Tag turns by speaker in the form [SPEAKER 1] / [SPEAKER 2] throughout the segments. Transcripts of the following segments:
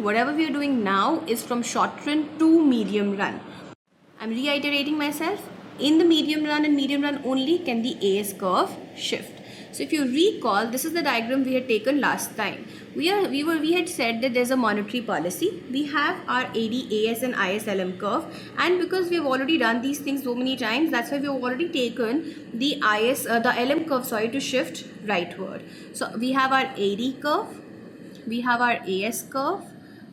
[SPEAKER 1] whatever we are doing now is from short run to medium run. I'm reiterating myself. In the medium run and medium run only can the AS curve shift. So if you recall, this is the diagram we had taken last time. We had said that there's a monetary policy. We have our AD, AS and ISLM curve, and because we have already done these things so many times, that's why we have already taken the the LM curve, to shift rightward. So we have our AD curve, we have our AS curve,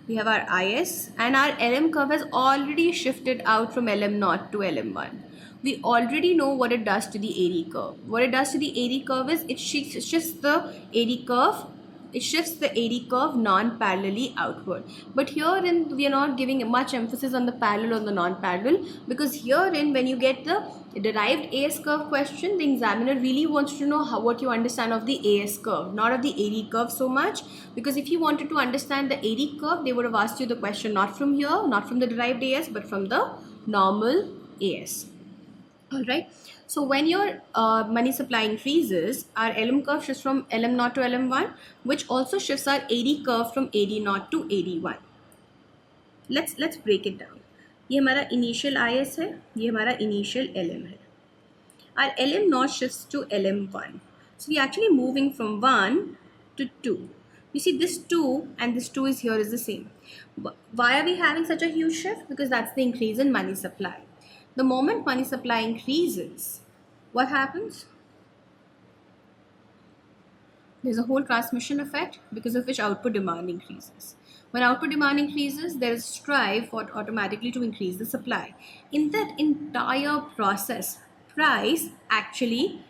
[SPEAKER 1] we have our IS, and our LM curve has already shifted out from LM0 to LM1. We already know what it does to the AD curve. What it does to the AD curve is it shifts the AD curve. It shifts the AD curve non-parallelly outward. But herein we are not giving much emphasis on the parallel or the non-parallel, because herein when you get the derived AS curve question, the examiner really wants to know what you understand of the AS curve, not of the AD curve so much. Because if you wanted to understand the AD curve, they would have asked you the question not from here, not from the derived AS, but from the normal AS. Alright, so when your money supply increases, our LM curve shifts from LM0 to LM1, which also shifts our AD curve from AD0 to AD1. Let's break it down. ये हमारा initial IS है, ये हमारा initial LM है. Our LM0 shifts to LM1. So we're actually moving from 1 to 2. You see, this 2 and this 2 is here is the same. Why are we having such a huge shift? Because that's the increase in money supply. The moment money supply increases, what happens? There's a whole transmission effect because of which output demand increases. When output demand increases, there is strive for automatically to increase the supply. In that entire process, price actually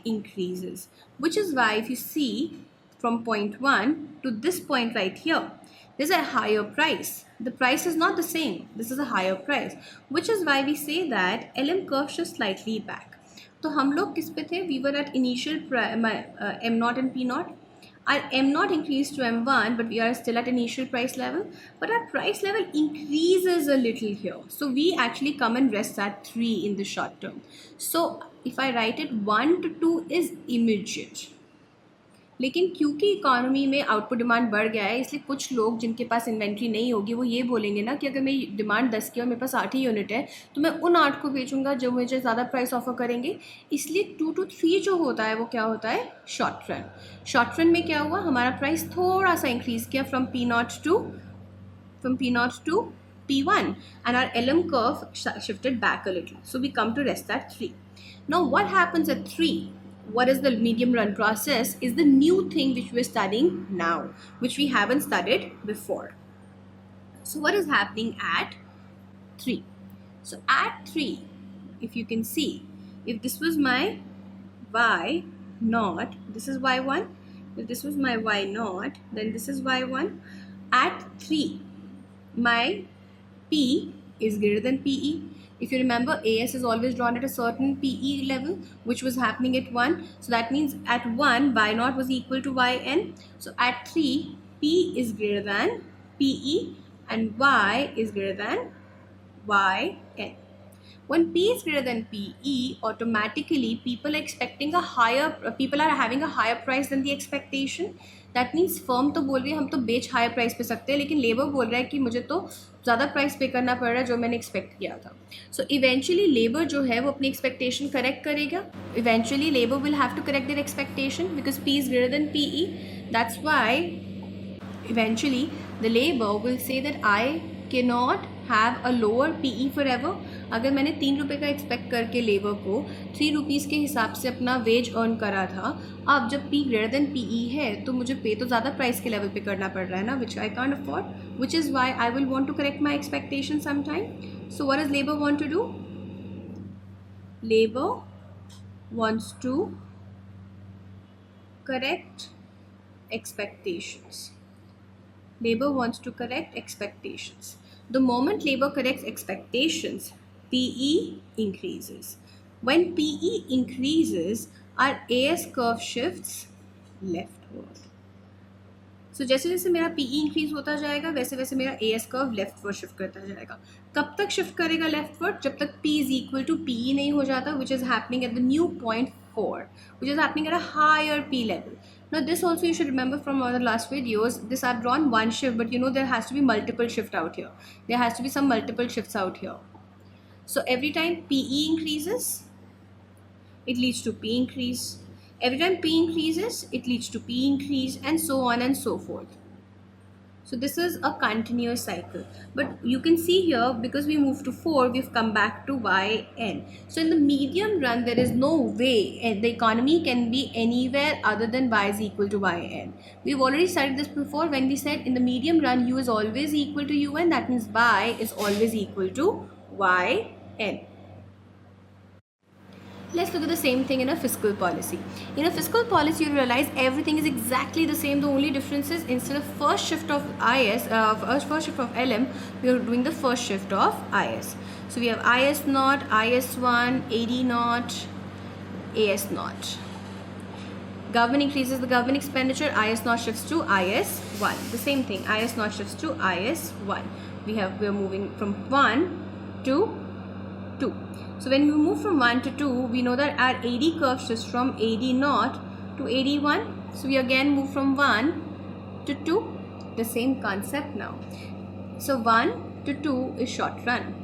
[SPEAKER 1] increases, which is why if you see from point 1 to this point right here, there's a higher price. The price is not the same. This is a higher price, which is why we say that LM curve shifts slightly back. तो हम लोग किस पे थे? We were at initial M0 and P0. Our M0 increased to M1, but we are still at initial price level. But our price level increases a little here. So we actually come and rest at 3 in the short term. So if I write it, 1 to 2 is immediate. लेकिन क्योंकि economy में output demand बढ़ गया है, इसलिए कुछ लोग जिनके पास इन्वेंट्री नहीं होगी वो ये बोलेंगे ना कि अगर मेरी डिमांड 10 की और मेरे पास 8 ही यूनिट है तो मैं उन 8 को बेचूंगा जो मुझे ज़्यादा प्राइस ऑफर करेंगे. इसलिए 2 to 3 जो होता है वो क्या होता है? Short run. शॉर्ट रन में क्या हुआ? हमारा प्राइस थोड़ा सा इंक्रीज किया from P0 to P1, and our LM curve shifted back a little. So we come to rest at 3. Now what happens at 3? What is the medium run process is the new thing which we're studying now, which we haven't studied before. So what is happening at 3? So at 3, if you can see, if this was my Y0, this is Y1. If this was my Y0, then this is Y1. At 3, my P is greater than PE. If you remember, AS is always drawn at a certain PE level, which was happening at 1. So that means at 1, Y0 was equal to Yn. So at 3, P is greater than PE and Y is greater than Yn. When P is greater than PE, automatically people are having a higher price than the expectation. That means firm तो बोल रही है हम तो बेच higher price पे सकते हैं, लेकिन लेबर बोल रहा है कि मुझे तो ज़्यादा प्राइस पे करना पड़ रहा है जो मैंने एक्सपेक्ट किया था. सो इवेंचुअली लेबर जो है वो अपनी एक्सपेक्टेशन करेक्ट करेगा. Eventually labour will have to correct their expectation because P is greater than PE. That's why eventually the labor will say that I cannot have a lower PE forever. अगर मैंने 3 रुपये का expect करके labour को 3 rupees के हिसाब से अपना वेज अर्न करा था, अब जब P greater than PE है तो मुझे पे तो ज़्यादा प्राइस के लेवल पे करना पड़ रहा है ना, which I can't afford, which is why I will want to correct my expectation sometime. So what does labor want to do? Labor wants to correct expectations. Labor wants to correct expectations. The moment labor corrects expectations, PE increases. When PE increases, our AS curve shifts leftward. So जैसे जैसे मेरा PE increase होता जाएगा वैसे वैसे मेरा AS curve leftward shift करता जाएगा. कब तक शिफ्ट करेगा लेफ्टवर्ड? जब तक P is equal to PE नहीं हो जाता, which is happening at the new point 4, which is happening at a higher P level. Now this also you should remember from our last videos. This I've drawn one shift, but you know there has to be multiple shift out here. There has to be some multiple shifts out here. So every time PE increases, it leads to P increase. Every time P increases, it leads to P increase, and so on and so forth. So this is a continuous cycle. But you can see here, because we moved to 4, we've come back to Yn. So in the medium run, there is no way the economy can be anywhere other than y is equal to Yn. We've already studied this before when we said in the medium run, u is always equal to un. That means y is always equal to Yn. Let's look at the same thing in a fiscal policy. In a fiscal policy, you realize everything is exactly the same. The only difference is instead of first shift of first shift of LM, we are doing the first shift of IS. So we have IS naught, IS1, AD naught, AS naught. Government increases the government expenditure, IS naught shifts to IS1. The same thing, IS naught shifts to IS1. We are moving from 1 to 2. So when we move from 1 to 2, we know that our AD curve shifts from AD naught to AD1. So we again move from 1 to 2. The same concept now. So 1 to 2 is short run.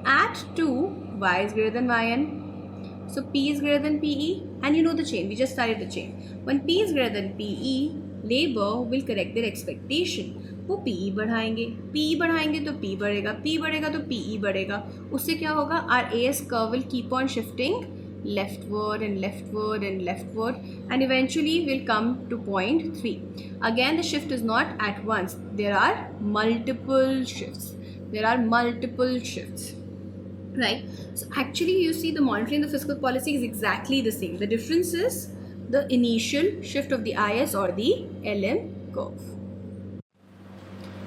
[SPEAKER 1] At 2, y is greater than yn. So P is greater than PE. And you know the chain. We just studied the chain. When P is greater than PE, labor will correct their expectation. वो PE बढ़ाएंगे, PE बढ़ाएंगे तो P बढ़ेगा, P बढ़ेगा तो PE बढ़ेगा. उससे क्या होगा? Our AS curve will keep on shifting leftward and leftward and leftward, and eventually will come to point 3. Again, the shift is not at once. There are multiple shifts. Right? So actually, you see the monetary and the fiscal policy is exactly the same. The difference is the initial shift of the IS or the LM curve.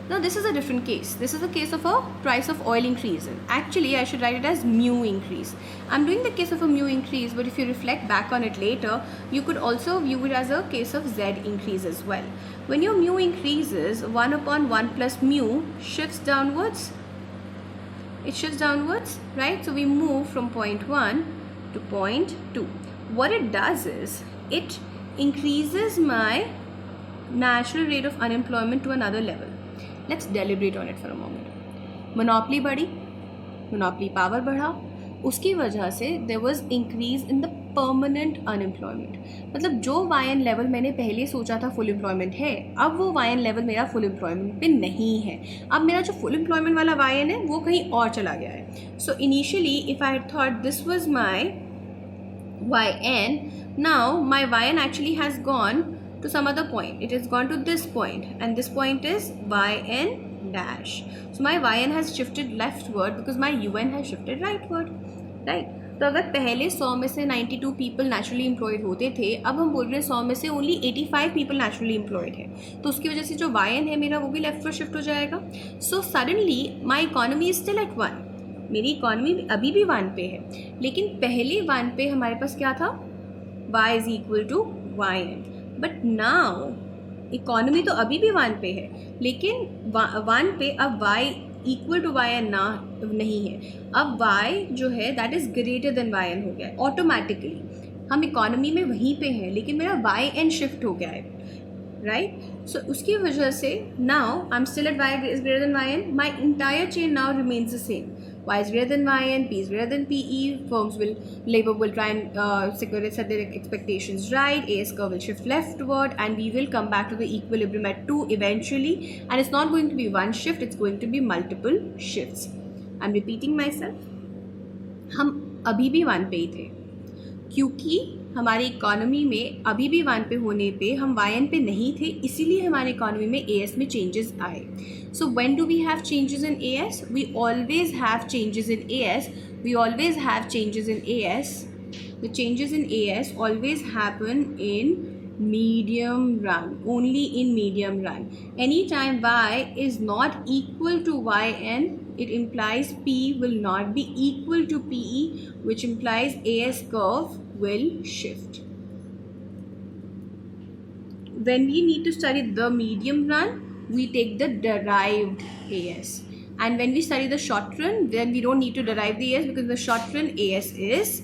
[SPEAKER 1] Now this is a different case. This is a case of a price of oil increase. Actually, I should write it as mu increase. I'm doing the case of a mu increase, but if you reflect back on it later, you could also view it as a case of Z increase as well. When your mu increases, 1 upon 1 plus mu shifts downwards. It shifts downwards, right? So we move from point 1 to point 2. What it does is, it increases my natural rate of unemployment to another level. Let's deliberate on it for a moment. Monopoly बढ़ी, monopoly power बढ़ा, उसकी वजह से there was increase in the permanent unemployment. मतलब जो YN level मैंने पहले सोचा था full employment है, अब वो YN level मेरा full employment पे नहीं है. अब मेरा जो full employment वाला YN है वो कहीं और चला गया है. So initially if I had thought this was my YN, now my YN actually has gone to some other point. It has gone to this point, and this point is yn dash. So my yn has shifted leftward because my un has shifted rightward, right? तो अगर पहले 100 में से 92 people naturally employed होते थे, अब हम बोल रहे हैं 100 में से only 85 people naturally employed है, तो उसकी वजह से जो yn है मेरा वो भी leftward shift हो जाएगा. So suddenly my economy is still at 1. मेरी economy अभी भी 1 पे है, लेकिन पहले 1 पे हमारे पास क्या था? y is equal to yn. But now economy तो अभी भी 1 पे है, लेकिन 1 पे अब y इक्वल टू वाई ना नहीं है. अब y जो है that is greater than Y N हो गया है ऑटोमेटिकली. हम इकोनॉमी में वहीं पे हैं, लेकिन मेरा वाई एन शिफ्ट हो गया है, राइट? सो उसकी वजह से now I am still at y is greater than Y N. My entire chain now remains the same. Y is greater than yn, P is greater than PE. Labor will try and set their expectations right. AS curve will shift leftward, and we will come back to the equilibrium at 2 eventually. And it's not going to be one shift; it's going to be multiple shifts. I'm repeating myself. हम अभी भी 1 पे ही थे, क्योंकि हमारी economy में अभी भी 1 पे होने पे हम YN पे नहीं थे, इसीलिए हमारी इकोनॉमी में AS में चेंजेस आए. So when do we have changes in AS? We always have changes in AS. The changes in AS always happen in medium run, only in medium run. Anytime Y is not equal to YN, it implies P will not be equal to PE, which implies AS curve will shift. When we need to study the medium run, we take the derived AS. And when we study the short run, then we don't need to derive the AS, because in the short run AS is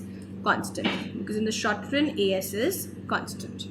[SPEAKER 1] constant.